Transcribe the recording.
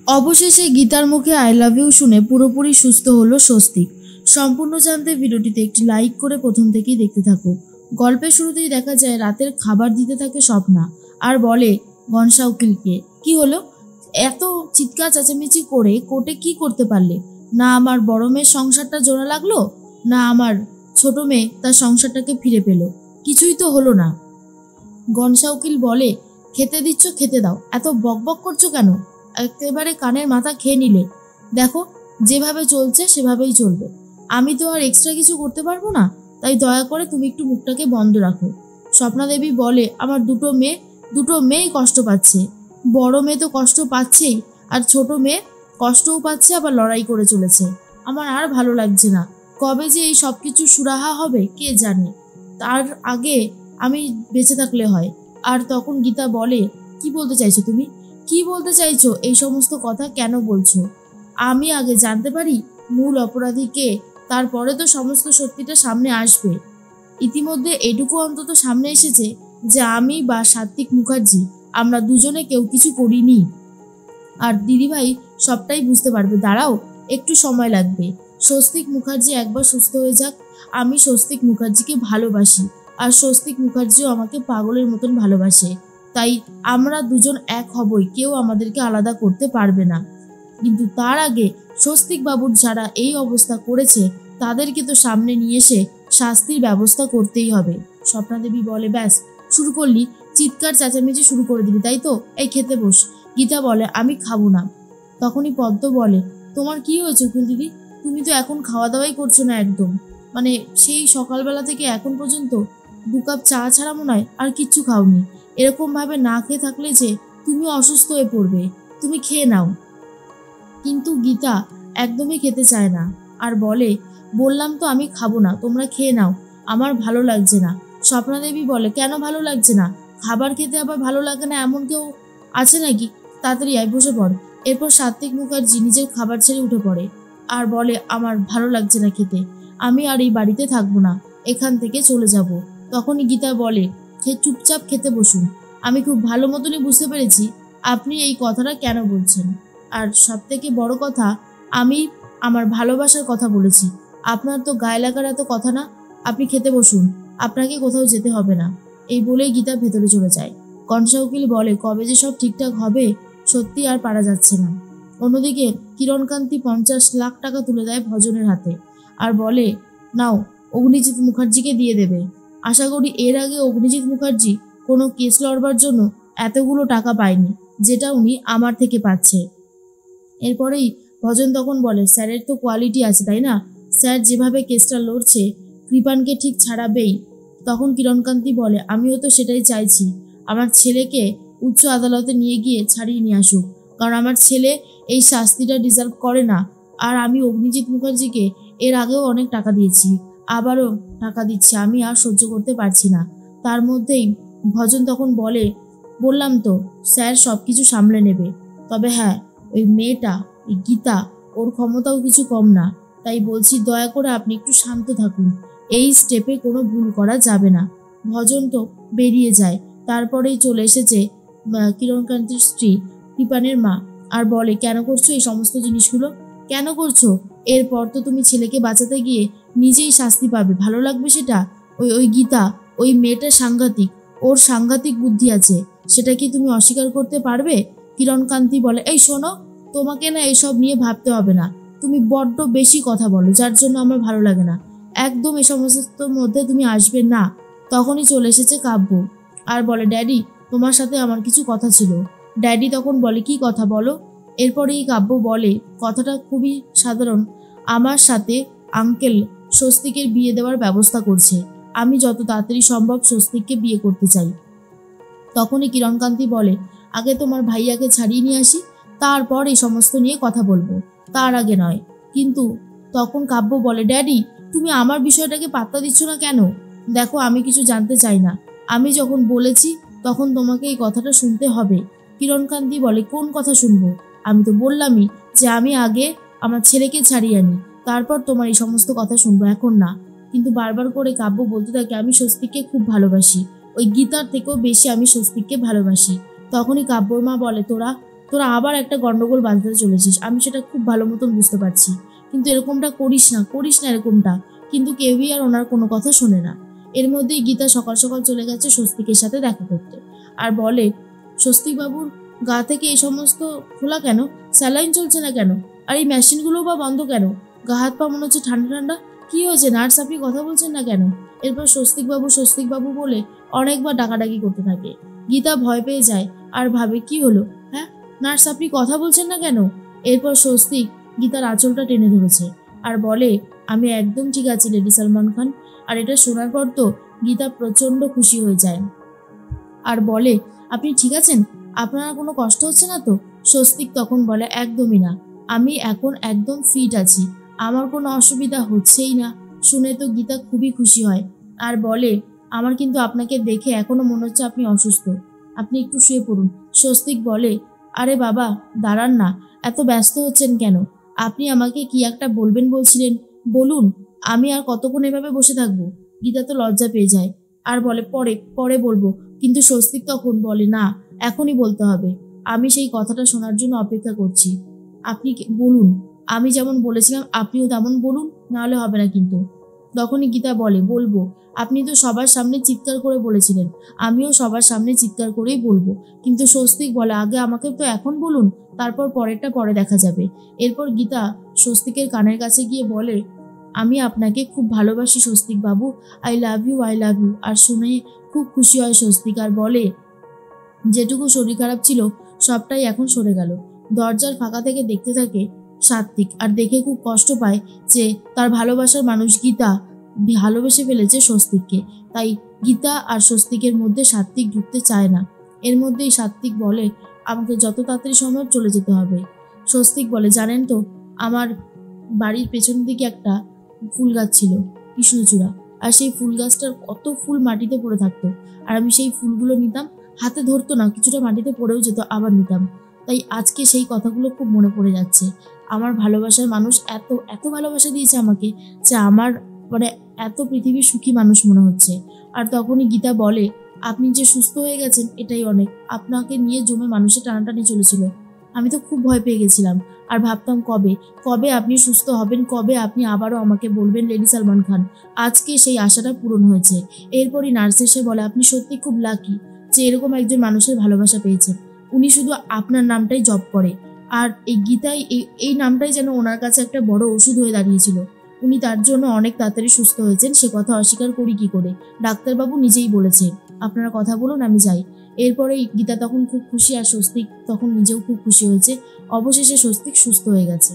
অবশেষে গীতার মুখে আই লাভ ইউ শুনে পুরোপুরি সুস্থ হলো স্বস্তিক। সম্পূর্ণ জানতে ভিডিওটিতে একটি লাইক করে প্রথম থেকেই দেখতে থাকো। গল্পের শুরুতেই দেখা যায় রাতের খাবার দিতে থাকে স্বপ্না আর বলে গনসা উকিলকে, কি হলো, এত চিৎকার চেঁচামেচি করে কোর্টে কি করতে পারলে? না আমার বড় মেয়ের সংসারটা জোড়া লাগলো, না আমার ছোট মেয়ে তার সংসারটাকে ফিরে পেল, কিছুই তো হলো না। গনসা উকিল বলে, খেতে দিচ্ছ খেতে দাও, এত বকবক করছো কেন? একেবারে কানের মাথা খেয়ে নিলে। দেখো যেভাবে চলছে সেভাবেই চলবে, আমি তো আর এক্সট্রা কিছু করতে পারবো না, তাই দয়া করে তুমি একটু মুখটাকে বন্ধ রাখো। স্বপ্না দেবী বলে, আমার দুটো মেয়েই কষ্ট পাচ্ছে, বড় মেয়ে তো কষ্ট পাচ্ছেই, আর ছোট মেয়ে কষ্টও পাচ্ছে, আবার লড়াই করে চলেছে। আমার আর ভালো লাগছে না, কবে যে এই সব কিছু সুরাহা হবে কে জানে, তার আগে আমি বেঁচে থাকলে হয়। আর তখন গীতা বলে, কি বলতে চাইছো তুমি, কি বলতে চাইছো, এই সমস্ত কথা কেন বলছো? আমি আগে জানতে পারি মূল অপরাধী কে, তারপরে তো সমস্ত সত্যিটা সামনে আসবে। ইতিমধ্যে এটুকু অন্তত সামনে এসেছে যে আমি বা সাত্বিক মুখার্জি আমরা দুজনে কেউ কিছু করিনি, আর দিদিভাই সবটাই বুঝতে পারবে। দাঁড়াও, একটু সময় লাগবে, স্বস্তিক মুখার্জি একবার সুস্থ হয়ে যাক। আমি স্বস্তিক মুখার্জিকে ভালোবাসি, আর স্বস্তিক মুখার্জিও আমাকে পাগলের মতন ভালোবাসে, তাই আমরা দুজন এক হবই, কেউ আমাদেরকে আলাদা করতে পারবে না। কিন্তু তার আগে স্বস্তিক বাবুর যারা এই অবস্থা করেছে তাদেরকে তো সামনে নিয়ে এসে শাস্তির ব্যবস্থা করতেই হবে। স্বপ্না দেবী বলে, ব্যাস শুরু করলি, চিৎকার চেঁচামেচি শুরু করে দিবি তাই তো, এই খেতে বস। গীতা বলে, আমি খাবো না। তখনই পদ্ম বলে, তোমার কি হয়েছে উকিল দিদি, তুমি তো এখন খাওয়া দাওয়াই করছো না একদম, মানে সেই সকালবেলা থেকে এখন পর্যন্ত 2 কাপ চা ছাড়া মনে হয় আর কিচ্ছু খাওনি। এরকম ভাবে না খেয়ে থাকলে যে তুমি অসুস্থ হয়ে পড়বে, তুমি খেয়ে নাও। কিন্তু গীতা একদমই খেতে চায় না আর বলে, বললাম তো আমি খাবো না, তোমরা খেয়ে নাও, আমার ভালো লাগছে না। স্বপ্না দেবী বলে, কেন ভালো লাগছে না? খাবার খেতে আবার ভালো লাগে না এমন কেউ আছে নাকি? তাড়াতাড়ি আয়, বসে পড়। এরপর সাত্বিক মুখার্জি নিজের খাবার ছেড়ে উঠে পড়ে আর বলে, আমার ভালো লাগছে না খেতে, আমি আর এই বাড়িতে থাকবো না, এখান থেকে চলে যাব। তখনই গীতা বলে, চুপচাপ খেতে বসুন, আমি খুব ভালো মতনই বুঝতে পেরেছি আপনি এই কথাটা কেন বলছেন, আর সব থেকে বড় কথা, আমি আমার ভালোবাসার কথা বলেছি, আপনার তো গায়ে লাগার এত কথা না, আপনি খেতে বসুন, আপনাকে কোথাও যেতে হবে না। এই বলেই গীতা ভেতরে চলে যায়। কনসা উকিল বলে, কবে যে সব ঠিকঠাক হবে সত্যি আর পারা যাচ্ছে না। অন্যদিকে কিরণকান্তি 50 লাখ টাকা তুলে দেয় ভজনের হাতে আর বলে, নাও, অগ্নিজিৎ মুখার্জিকে দিয়ে দেবে। আশা করি এর আগে অগ্নিজিৎ মুখার্জি কোনো কেস লড়বার জন্য এতগুলো টাকা পায়নি যেটা উনি আমার থেকে পাচ্ছে। এরপরেই ভজন তখন বলে, স্যারের তো কোয়ালিটি আছে তাই না, স্যার যেভাবে কেসটা লড়ছে কৃপানকে ঠিক ছাড়াবেই। তখন কিরণকান্তি বলে, আমিও তো সেটাই চাইছি, আমার ছেলেকে উচ্চ আদালতে নিয়ে গিয়ে ছাড়িয়ে নিয়ে আসুক, কারণ আমার ছেলে এই শাস্তিটা ডিজার্ভ করে না। আর আমি অগ্নিজিৎ মুখার্জিকে এর আগেও অনেক টাকা দিয়েছি, আবারও টাকা দিচ্ছি, আমি আর সহ্য করতে পারছি না। তার মধ্যেই ভজন তখন বলে, বললাম তো স্যার সব কিছু সামলে নেবে, তবে হ্যাঁ ওই মেয়েটা, ওই গীতা, ওর ক্ষমতাও কিছু কম না, তাই বলছি দয়া করে আপনি একটু শান্ত থাকুন, এই স্টেপে কোনো ভুল করা যাবে না। ভজন তো বেরিয়ে যায়, তারপরেই চলে এসেছে কিরণকান্তির স্ত্রী কৃপানের মা আর বলে, কেন করছো এই সমস্ত জিনিসগুলো, কেন করছো? এরপর তো তুমি ছেলেকে বাঁচাতে গিয়ে নিজেই শাস্তি পাবে, ভালো লাগবে সেটা? ওই ওই গীতা, ওই মেয়েটা সাংঘাতিক, ওর সাংঘাতিক বুদ্ধি আছে, সেটা কি তুমি অস্বীকার করতে পারবে? কিরণকান্তি বলে, এই শোনো, তোমাকে না এসব নিয়ে ভাবতে হবে না, তুমি বড্ড বেশি কথা বলো যার জন্য আমার ভালো লাগে না, একদম এই সমস্তর মধ্যে তুমি আসবে না। তখনই চলে এসেছে কাব্য আর বলে, ড্যাডি তোমার সাথে আমার কিছু কথা ছিল। ড্যাডি তখন বলে, কি কথা বলো? এরপরেই কাব্য বলে, কথাটা খুবই সাধারণ, আমার সাথে আঙ্কেল স্বস্তিকের বিয়ে দেওয়ার ব্যবস্থা করছে, আমি যত তাড়াতাড়ি সম্ভব স্বস্তিককে বিয়ে করতে চাই। তখনই কিরণকান্তি বলে, আগে তোমার ভাইয়াকে ছাড়িয়ে নিয়ে আসি, তারপর এই সমস্ত নিয়ে কথা বলবো, তার আগে নয়। কিন্তু তখন কাব্য বলে, ড্যাডি তুমি আমার বিষয়টাকে পাত্তা দিচ্ছ না কেন? দেখো আমি কিছু জানতে চাই না, আমি যখন বলেছি তখন তোমাকে এই কথাটা শুনতে হবে। কিরণকান্তি বলে, কোন কথা শুনবো? আমি তো বললামই যে আমি আগে আমার ছেলেকে ছাড়িয়ে আনি, তারপর তোমার এই সমস্ত কথা শুনবো, এখন না। কিন্তু বারবার করে কাব্য বলতে থাকে, আমি স্বস্তিককে খুব ভালোবাসি, ওই গীতার থেকেও বেশি আমি স্বস্তিককে ভালোবাসি। তখনই কাব্যর মা বলে, তোরা তোরা আবার একটা গন্ডগোল বাঁধতে চলেছিস, আমি সেটা খুব ভালো মতন বুঝতে পারছি, কিন্তু এরকমটা করিস না এরকমটা। কিন্তু কেউই আর ওনার কোনো কথা শোনে না। এর মধ্যেই গীতা সকাল সকাল চলে গেছে স্বস্তিকের সাথে দেখা করতে, আর বলে, স্বস্তিকবাবুর গা থেকে এই সমস্ত খোলা কেন, স্যালাইন চলছে না কেন, আর এই মেশিনগুলো বা বন্ধ কেন, গা হাত পা মনে হচ্ছে ঠান্ডা ঠান্ডা, কি হয়েছে নার্স, আপনি কথা বলছেন না কেন? এরপর স্বস্তিকবাবু বলে অনেকবার ডাকাডাকি করতে থাকে। গীতা ভয় পেয়ে যায় আর ভাবে কি হলো, হ্যাঁ নার্স আপনি কথা বলছেন না কেন? এরপর স্বস্তিক গীতার আঁচলটা টেনে ধরেছে আর বলে, আমি একদম ঠিক আছি লেডি সালমান খান। আর এটা শোনার পর তো গীতা প্রচণ্ড খুশি হয়ে যায় আর বলে, আপনি ঠিক আছেন, আপনার কোনো কষ্ট হচ্ছে না তো? স্বস্তিক তখন বলে, একদমই না, আমি এখন একদম ফিট আছি, আমার কোনো অসুবিধা হচ্ছেই না। শুনে তো গীতা খুবই খুশি হয় আর বলে, আমার কিন্তু আপনাকে দেখে এখনো মনে হচ্ছে আপনি অসুস্থ, আপনি একটু শুয়ে পড়ুন। স্বস্তিক বলে, আরে বাবা দাঁড়ান না, এত ব্যস্ত হচ্ছেন কেন? আপনি আমাকে কি একটা বলবেন বলছিলেন, বলুন, আমি আর কতক্ষণ এভাবে বসে থাকবো? গীতা তো লজ্জা পেয়ে যায় আর বলে, পরে পরে বলবো। কিন্তু স্বস্তিক তখন বলে, না এখনই বলতে হবে, আমি সেই কথাটা শোনার জন্য অপেক্ষা করছি, আপনি বলুন, আমি যেমন বলেছিলাম আপনিও তেমন বলুন, নাহলে হবে না কিন্তু। তখনই গীতা বলে, বলবো, আপনি তো সবার সামনে চিৎকার করে বলেছিলেন, আমিও সবার সামনে চিৎকার করেই বলবো। কিন্তু স্বস্তিক বলে, আগে আমাকে তো এখন বলুন, তারপর পরেরটা পরে দেখা যাবে। এরপর গীতা স্বস্তিকের কানের কাছে গিয়ে বলে, আমি আপনাকে খুব ভালোবাসি স্বস্তিক বাবু, আই লাভ ইউ। আর শুনে খুব খুশি হয় স্বস্তিক আর বলে, যেটুকু শরীর খারাপ ছিল সবটাই এখন সরে গেল। দরজার ফাঁকা থেকে দেখতে থাকে সাত্বিক আর দেখে খুব কষ্ট পায় যে তার ভালোবাসার মানুষ গীতা ভালোবেসে ফেলেছে স্বস্তিককে। তাই গীতা আর স্বস্তিকের মধ্যে সাত্বিক ঢুকতে চায় না। এর মধ্যেই সাত্বিক বলে, আমাকে যত তাড়াতাড়ি সম্ভব চলে যেতে হবে। স্বস্তিক বলে, জানেন তো আমার বাড়ির পেছন দিকে একটা ফুল গাছ ছিল, কৃষ্ণচূড়া, আর সেই ফুল গাছটার কত ফুল মাটিতে পড়ে থাকতো, আর আমি সেই ফুলগুলো নিতাম, হাতে ধরতো না, কিছুটা মাটিতে পড়েও যেত, আবার নিতাম। তাই আজকে সেই কথাগুলো খুব মনে পড়ে যাচ্ছে। আমার ভালোবাসার মানুষ এত এত ভালোবাসা দিয়েছে আমাকে যে আমার মানে এত পৃথিবীর সুখী মানুষ মনে হচ্ছে। আর তখনই গীতা বলে, আপনি যে সুস্থ হয়ে গেছেন এটাই অনেক, আপনাকে নিয়ে জমে মানুষের টানাটানি চলেছিল, আমি তো খুব ভয় পেয়ে গেছিলাম আর ভাবতাম কবে কবে আপনি সুস্থ হবেন, কবে আপনি আবারও আমাকে বলবেন লেডি সালমান খান। আজকে সেই আশাটা পূরণ হয়েছে। এরপরই নার্স এসে বলে, আপনি সত্যি খুব লাকি যে এরকম একজন মানুষের ভালোবাসা পেয়েছেন, উনি শুধু আপনার নামটাই জপ করে। আর এই গীতাই এই নামটাই যেন ওনার কাছে একটা বড় ওষুধ হয়ে দাঁড়িয়েছিল। উনি তার জন্য অনেক তাড়াতাড়ি সুস্থ হয়েছেন, সে কথা অস্বীকার করি কি করে, ডাক্তারবাবু নিজেই বলেছে। আপনারা কথা বলুন, আমি যাই। এরপরে গীতা তখন খুব খুশি আর স্বস্তিক তখন নিজেও খুব খুশি হয়েছে, অবশেষে স্বস্তিক সুস্থ হয়ে গেছে।